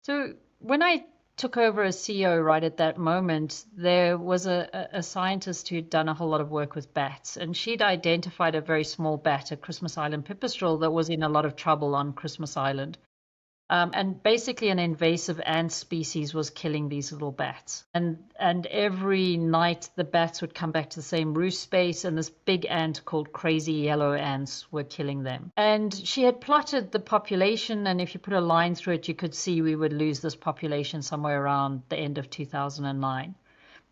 So when I took over as CEO right at that moment, there was a scientist who'd done a whole lot of work with bats, and she'd identified a very small bat, a Christmas Island pipistrelle, that was in a lot of trouble on Christmas Island. And basically, an invasive ant species was killing these little bats. And every night, the bats would come back to the same roost space, and this big ant called crazy yellow ants were killing them. And she had plotted the population, and if you put a line through it, you could see we would lose this population somewhere around the end of 2009.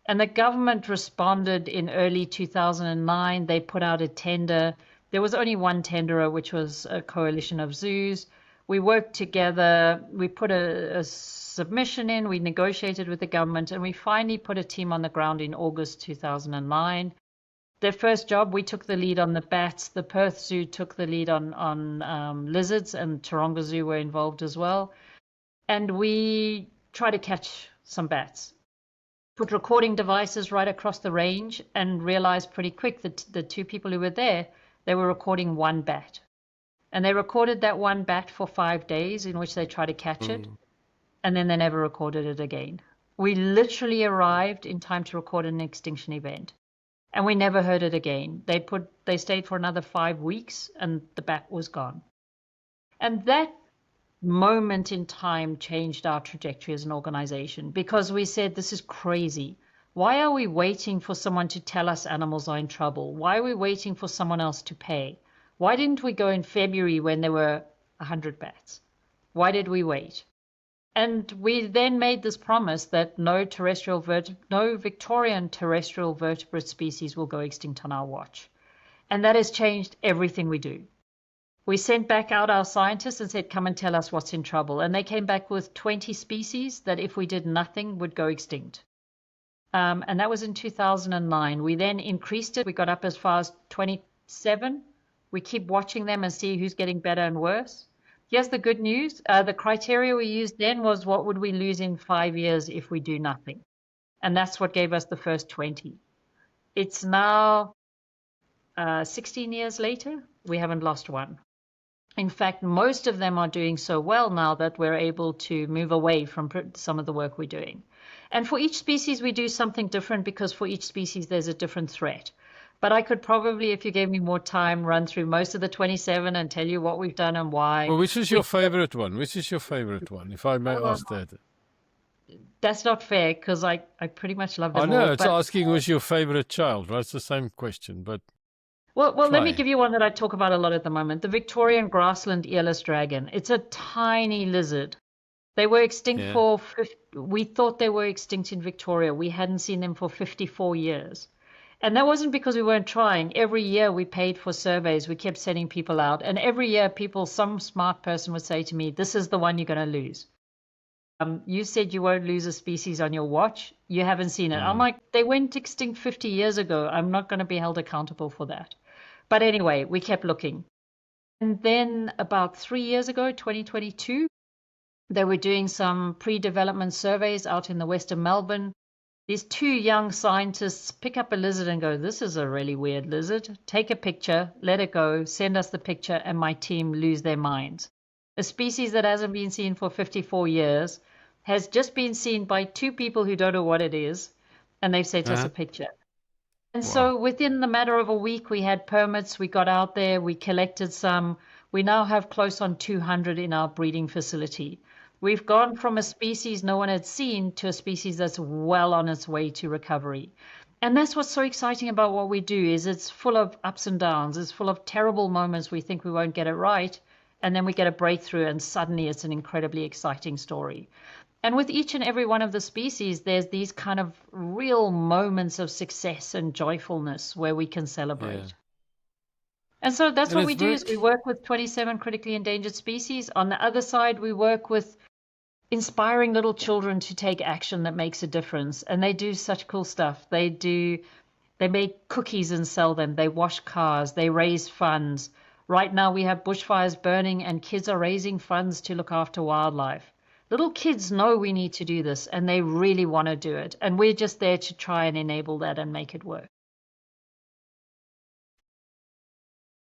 And the government responded in early 2009. They put out a tender. There was only one tenderer, which was a coalition of zoos. We worked together, we put a submission in, we negotiated with the government, and we finally put a team on the ground in August 2009. Their first job, we took the lead on the bats. The Perth Zoo took the lead on lizards, and Taronga Zoo were involved as well. And we tried to catch some bats. Put recording devices right across the range and realized pretty quick that the two people who were there, they were recording one bat. And they recorded that one bat for 5 days in which they tried to catch it. And then they never recorded it again. We literally arrived in time to record an extinction event. And we never heard it again. They stayed for another 5 weeks and the bat was gone. And that moment in time changed our trajectory as an organization, because we said, this is crazy. Why are we waiting for someone to tell us animals are in trouble? Why are we waiting for someone else to pay? Why didn't we go in February when there were 100 bats? Why did we wait? And we then made this promise that no Victorian terrestrial vertebrate species will go extinct on our watch. And that has changed everything we do. We sent back out our scientists and said, come and tell us what's in trouble. And they came back with 20 species that if we did nothing would go extinct. And that was in 2009. We then increased it. We got up as far as 27. We keep watching them and see who's getting better and worse. Here's the good news. The criteria we used then was, what would we lose in 5 years if we do nothing? And that's what gave us the first 20. It's now 16 years later. We haven't lost one. In fact, most of them are doing so well now that we're able to move away from some of the work we're doing. And for each species, we do something different, because for each species, there's a different threat. But I could probably, if you gave me more time, run through most of the 27 and tell you what we've done and why. Well, which is your favorite one? Which is your favorite one, if I may ask that? That's not fair, because I pretty much love them all. I know, it's asking who's your favorite child, right? It's the same question, but... Well, let me give you one that I talk about a lot at the moment. The Victorian grassland earless dragon. It's a tiny lizard. They were extinct we thought they were extinct in Victoria. We hadn't seen them for 54 years. And that wasn't because we weren't trying. Every year we paid for surveys. We kept sending people out. And every year some smart person would say to me, this is the one you're going to lose. You said you won't lose a species on your watch. You haven't seen it. I'm like, they went extinct 50 years ago. I'm not going to be held accountable for that. But anyway, we kept looking. And then about 3 years ago, 2022, they were doing some pre-development surveys out in the west of Melbourne. These two young scientists pick up a lizard and go, this is a really weird lizard. Take a picture, let it go, send us the picture, and my team lose their minds. A species that hasn't been seen for 54 years has just been seen by two people who don't know what it is, and they've sent us a picture. And so within the matter of a week, we had permits, we got out there, we collected some. We now have close on 200 in our breeding facility. We've gone from a species no one had seen to a species that's well on its way to recovery. And that's what's so exciting about what we do, is it's full of ups and downs. It's full of terrible moments we think we won't get it right. And then we get a breakthrough and suddenly it's an incredibly exciting story. And with each and every one of the species, there's these kind of real moments of success and joyfulness where we can celebrate. Yeah. And so that's what we do, is we work with 27 critically endangered species. On the other side, we work with inspiring little children to take action that makes a difference. And they do such cool stuff. They make cookies and sell them. They wash cars. They raise funds. Right now we have bushfires burning and kids are raising funds to look after wildlife. Little kids know we need to do this and they really want to do it. And we're just there to try and enable that and make it work.